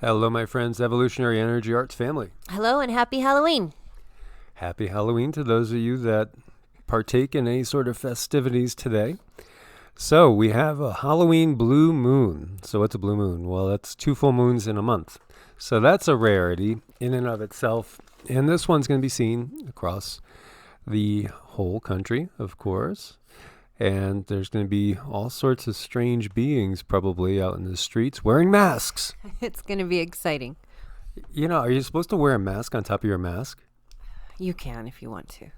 Hello, my friends, Evolutionary Energy Arts family. Hello and happy Halloween. Happy Halloween to those of you that partake in any sort of festivities today. So we have a Halloween blue moon. So what's a blue moon? Well, that's 2 full moons in a month. So that's a rarity in and of itself. And this one's going to be seen across the whole country, of course. And there's going to be all sorts of strange beings probably out in the streets wearing masks. It's going to be exciting. You know, are you supposed to wear a mask on top of your mask? You can if you want to.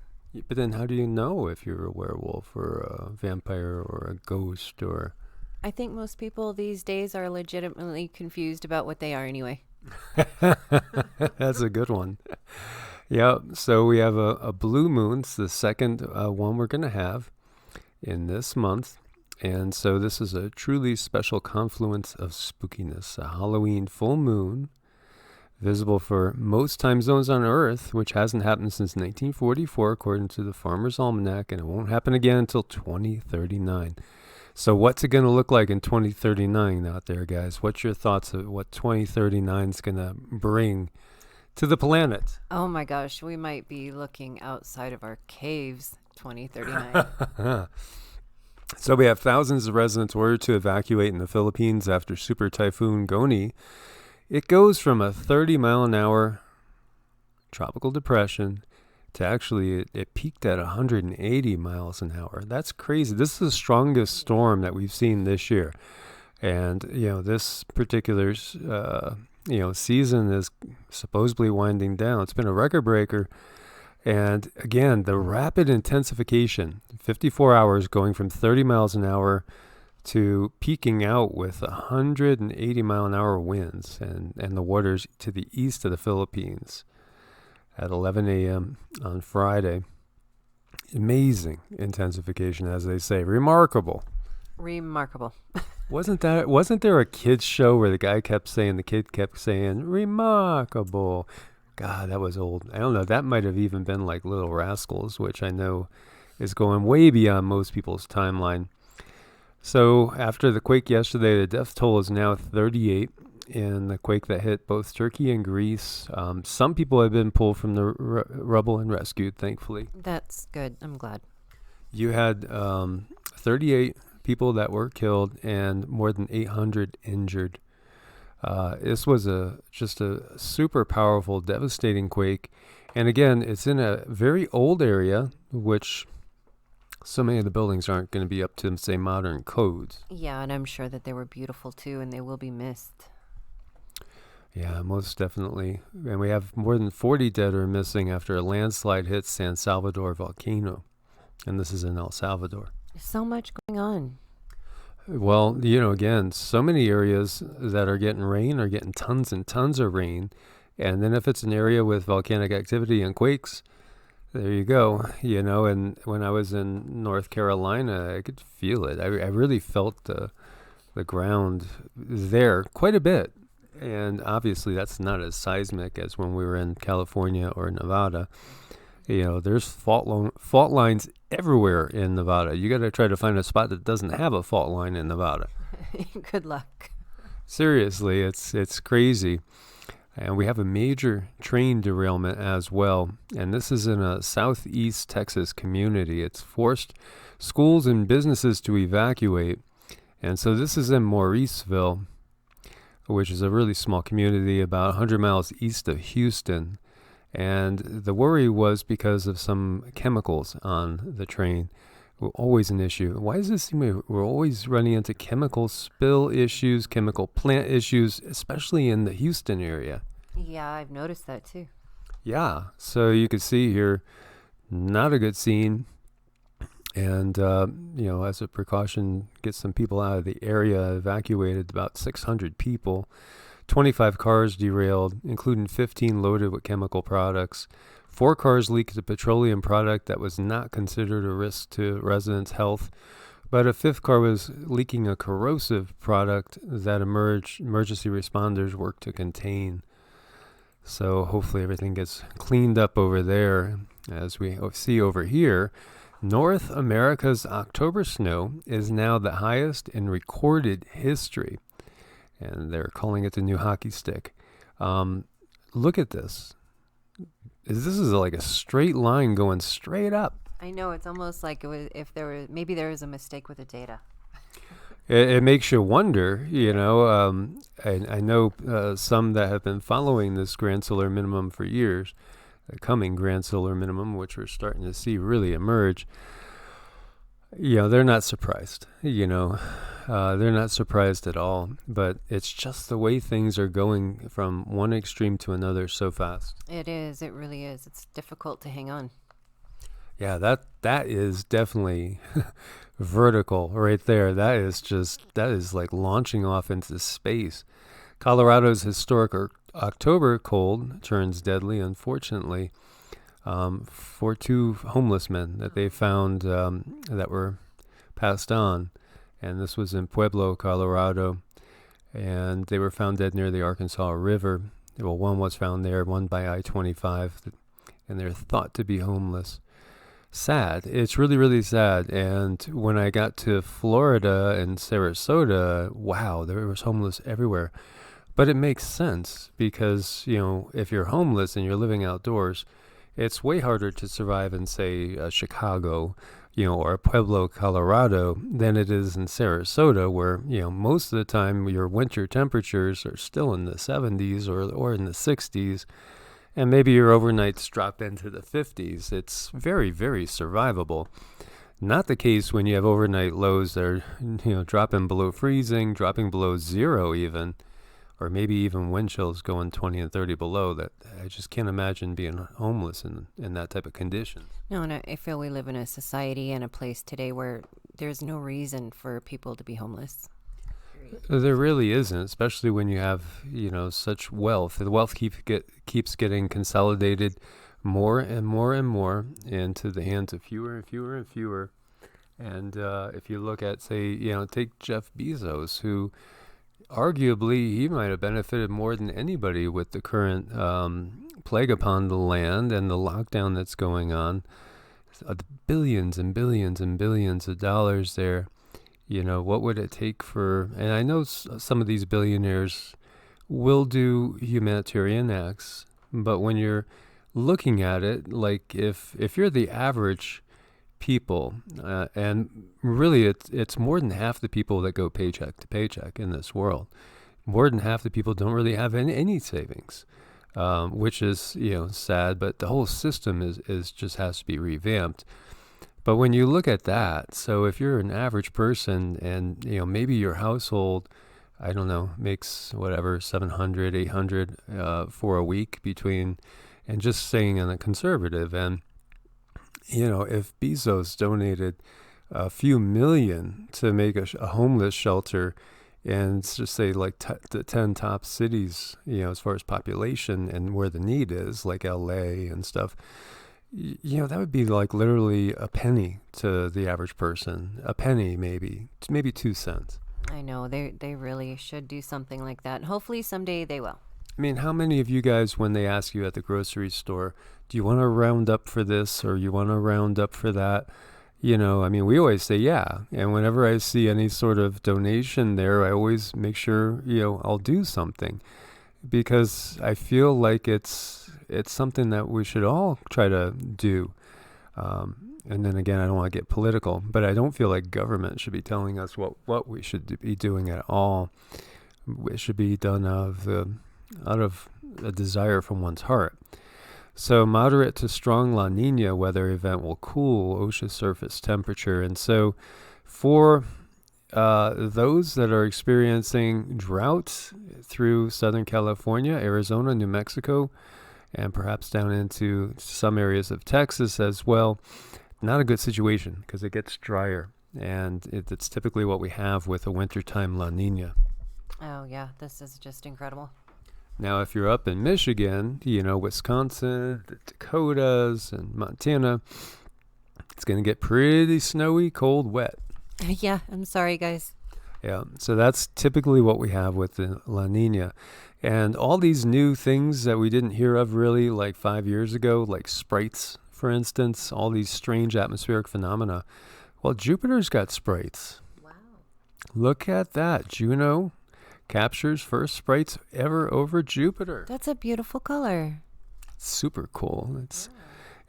But then how do you know if you're a werewolf or a vampire or a ghost or... I think most people these days are legitimately confused about what they are anyway. That's a good one. Yeah, so we have a blue moon. It's the second one we're going to have in this month. And so this is a truly special confluence of spookiness. A Halloween full moon, visible for most time zones on Earth, which hasn't happened since 1944, according to the Farmer's Almanac, and it won't happen again until 2039. So what's it going to look like in 2039 out there, guys? What's your thoughts of what 2039 is going to bring to the planet? Oh my gosh, we might be looking outside of our caves 2039. So we have thousands of residents ordered to evacuate in the Philippines after SuperTyphoon Goni. It goes from a 30-mile-an-hour tropical depression to actually it peaked at 180 miles an hour. That's crazy. This is the strongest storm that we've seen this year. And, this particular, season is supposedly winding down. It's been a record breaker. And again, the rapid intensification, 54 hours going from 30 miles an hour to peaking out with 180 mile an hour winds and the waters to the east of the Philippines at 11 a.m. on Friday. Amazing intensification, as they say. Remarkable. Wasn't there a kid's show where the kid kept saying, remarkable? God, that was old. I don't know. That might have even been like Little Rascals, which I know is going way beyond most people's timeline. So after the quake yesterday, the death toll is now 38 in the quake that hit both Turkey and Greece. Some people have been pulled from the rubble and rescued, thankfully. That's good. I'm glad. You had 38 people that were killed and more than 800 injured. This was just a super powerful, devastating quake. And again, it's in a very old area, which so many of the buildings aren't going to be up to, say, modern codes. Yeah, and I'm sure that they were beautiful too, and they will be missed. Yeah, most definitely. And we have more than 40 dead or missing after a landslide hit San Salvador volcano. And this is in El Salvador. So much going on. Well, again, so many areas that are getting rain are getting tons and tons of rain. And then if it's an area with volcanic activity and quakes, there you go. And when I was in North Carolina, I could feel it. I really felt the ground there quite a bit. And obviously that's not as seismic as when we were in California or Nevada. There's fault lines everywhere in Nevada. You got to try to find a spot that doesn't have a fault line in Nevada. Good luck. Seriously, it's crazy. And we have a major train derailment as well. And this is in a southeast Texas community. It's forced schools and businesses to evacuate. And so this is in Mauriceville, which is a really small community about 100 miles east of Houston. And the worry was because of some chemicals on the train. Always an issue. Why does it seem we're always running into chemical spill issues, chemical plant issues, especially in the Houston area? Yeah, I've noticed that too. Yeah, so you can see here, not a good scene. And, as a precaution, get some people out of the area, evacuated about 600 people. 25 cars derailed, including 15 loaded with chemical products. 4 cars leaked a petroleum product that was not considered a risk to residents' health, but a 5th car was leaking a corrosive product that emergency responders worked to contain. So hopefully everything gets cleaned up over there. As we see over here, North America's October snow is now the highest in recorded history. and they're calling it the new hockey stick. Look at this. This is like a straight line going straight up. I know, it's almost like it was, if there was, maybe there was a mistake with the data. It makes you wonder, you know. I know some that have been following this grand solar minimum for years, the coming grand solar minimum, which we're starting to see really emerge. You know, they're not surprised. You know, they're not surprised at all. But it's just the way things are going from one extreme to another so fast. It is. It really is. It's difficult to hang on. Yeah, that is definitely vertical right there. That is like launching off into space. Colorado's historic October cold turns deadly, unfortunately, for 2 homeless men that they found that were passed on. And this was in Pueblo, Colorado. And they were found dead near the Arkansas River. Well, one was found there, one by I-25, and they're thought to be homeless. Sad. It's really, really sad. And when I got to Florida and Sarasota, wow, there was homeless everywhere. But it makes sense because, you know, if you're homeless and you're living outdoors, it's way harder to survive in, say, Chicago, you know, or Pueblo, Colorado, than it is in Sarasota, where, you know, most of the time your winter temperatures are still in the 70s or in the 60s. And maybe your overnights drop into the 50s. It's very, very survivable. Not the case when you have overnight lows that are, you know, dropping below freezing, dropping below 0 even, or maybe even wind chills going 20 and 30 below. That I just can't imagine being homeless in that type of condition. No, and I feel we live in a society and a place today where there's no reason for people to be homeless. There really isn't, especially when you have, you know, such wealth. The wealth keeps getting consolidated more and more and more into the hands of fewer and fewer and fewer. And if you look at, say, you know, take Jeff Bezos, who arguably he might have benefited more than anybody with the current plague upon the land and the lockdown that's going on. Billions and billions and billions of dollars there. You know, what would it take for, and I know some of these billionaires will do humanitarian acts, but when you're looking at it, like if you're the average people, and really it's more than half the people that go paycheck to paycheck in this world, more than half the people don't really have any savings, which is, you know, sad, but the whole system is just has to be revamped. But when you look at that, so if you're an average person and, you know, maybe your household, I don't know, makes whatever, 700, 800 for a week between, and just saying in a conservative, and, you know, if Bezos donated a few million to make a homeless shelter and just say like the 10 top cities, you know, as far as population and where the need is, like LA and stuff, you know, that would be like literally a penny to the average person. A penny, maybe 2 cents. I know, they really should do something like that. Hopefully someday they will. I mean, how many of you guys, when they ask you at the grocery store, do you want to round up for this or you want to round up for that? You know, I mean, we always say yeah. And whenever I see any sort of donation there, I always make sure, you know, I'll do something. Because I feel like it's something that we should all try to do. And then again, I don't want to get political, but I don't feel like government should be telling us what we should be doing at all. It should be done out of a desire from one's heart. So moderate to strong La Nina weather event will cool ocean surface temperature. And so for those that are experiencing drought through Southern California, Arizona, New Mexico, and perhaps down into some areas of Texas as well, not a good situation because it gets drier. And it's typically what we have with a wintertime La Nina. Oh, yeah, this is just incredible. Now, if you're up in Michigan, you know, Wisconsin, the Dakotas, and Montana, it's going to get pretty snowy, cold, wet. Yeah, I'm sorry, guys. Yeah, so that's typically what we have with the La Nina. And all these new things that we didn't hear of really like 5 years ago, like sprites, for instance, all these strange atmospheric phenomena. Well, Jupiter's got sprites. Wow. Look at that. Juno captures first sprites ever over Jupiter. That's a beautiful color. Super cool.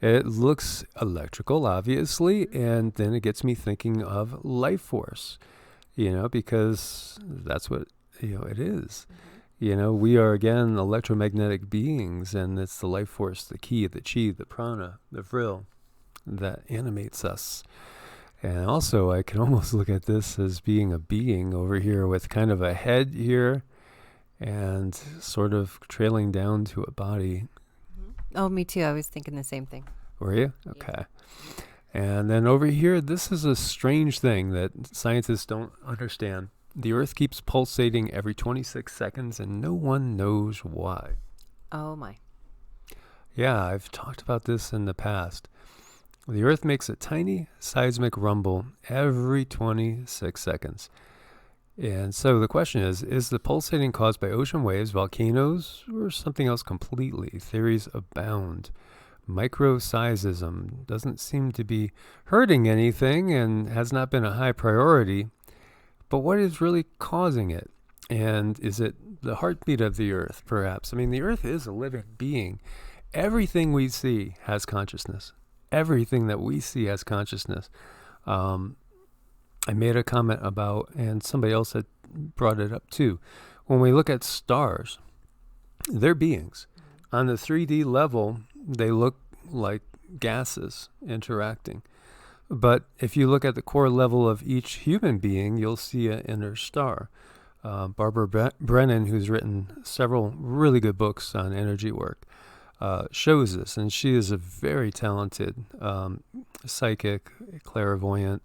It looks electrical, obviously, and then it gets me thinking of life force, because that's what, it is. We are, again, electromagnetic beings, and it's the life force, the ki, the chi, the prana, the vril that animates us. And also, I can almost look at this as being a being over here with kind of a head here and sort of trailing down to a body. Oh, me too. I was thinking the same thing. Were you? Okay. And then over here, this is a strange thing that scientists don't understand. The Earth keeps pulsating every 26 seconds, and no one knows why. Oh, my. Yeah, I've talked about this in the past. The Earth makes a tiny seismic rumble every 26 seconds. And so the question is the pulsating caused by ocean waves, volcanoes, or something else completely? Theories abound. Microseismism doesn't seem to be hurting anything and has not been a high priority. But what is really causing it? And is it the heartbeat of the Earth, perhaps? I mean, the Earth is a living being. Everything we see has consciousness. Everything that we see has consciousness. I made a comment about, and somebody else had brought it up too, when we look at stars, they're beings. On the 3D level, they look like gases interacting. But if you look at the core level of each human being, you'll see an inner star. Barbara Brennan, who's written several really good books on energy work, shows this. And she is a very talented psychic, clairvoyant.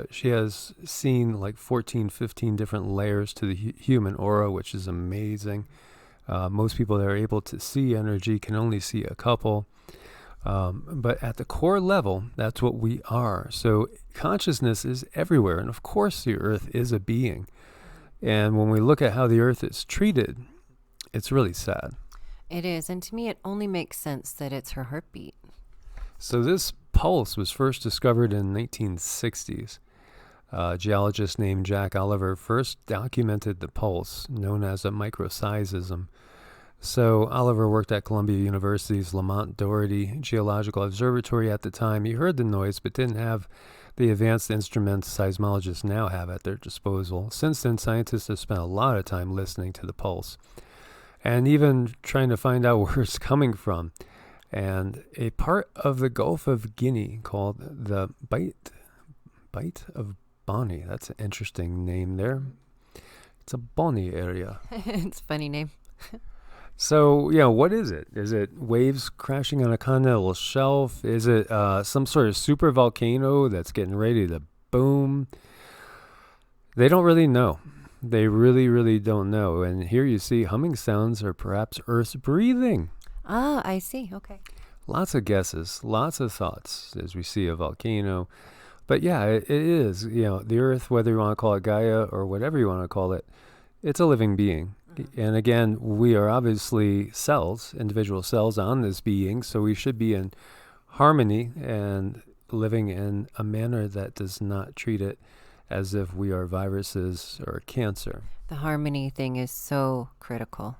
She has seen like 14, 15 different layers to the human aura, which is amazing. Most people that are able to see energy can only see a couple. But at the core level, that's what we are. So consciousness is everywhere. And of course, the Earth is a being. And when we look at how the Earth is treated, it's really sad. It is. And to me, it only makes sense that it's her heartbeat. So this pulse was first discovered in the 1960s. A geologist named Jack Oliver first documented the pulse, known as a microseismism. So Oliver worked at Columbia University's Lamont Doherty Geological Observatory at the time. He heard the noise, but didn't have the advanced instruments seismologists now have at their disposal. Since then, scientists have spent a lot of time listening to the pulse and even trying to find out where it's coming from. And a part of the Gulf of Guinea called the Bight of Bonny. That's an interesting name there. It's a Bonny area. It's a funny name. So, what is it? Is it waves crashing on a continental shelf? Is it some sort of super volcano that's getting ready to boom? They don't really know. They really, really don't know. And here you see humming sounds are perhaps Earth's breathing. Ah, I see. Okay. Lots of guesses, lots of thoughts as we see a volcano. But yeah, it is. The Earth, whether you want to call it Gaia or whatever you want to call it, it's a living being. And again, we are obviously cells, individual cells on this being, so we should be in harmony and living in a manner that does not treat it as if we are viruses or cancer. The harmony thing is so critical.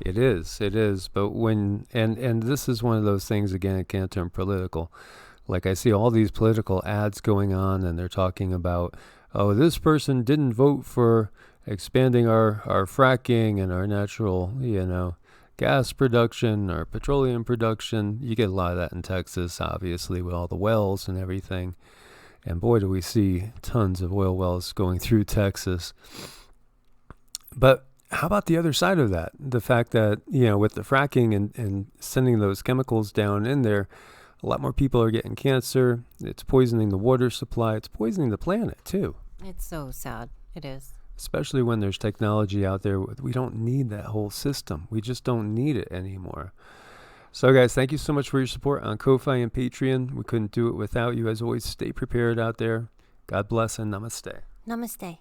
It is. But when, and this is one of those things, again, it can't turn political. Like I see all these political ads going on and they're talking about, oh, this person didn't vote for expanding our fracking and our natural, gas production or petroleum production. You get a lot of that in Texas, obviously, with all the wells and everything. And boy, do we see tons of oil wells going through Texas. But how about the other side of that? The fact that, with the fracking and sending those chemicals down in there, a lot more people are getting cancer. It's poisoning the water supply. It's poisoning the planet, too. It's so sad. It is. Especially when there's technology out there. We don't need that whole system. We just don't need it anymore. So, guys, thank you so much for your support on Ko-Fi and Patreon. We couldn't do it without you. As always, stay prepared out there. God bless and namaste. Namaste.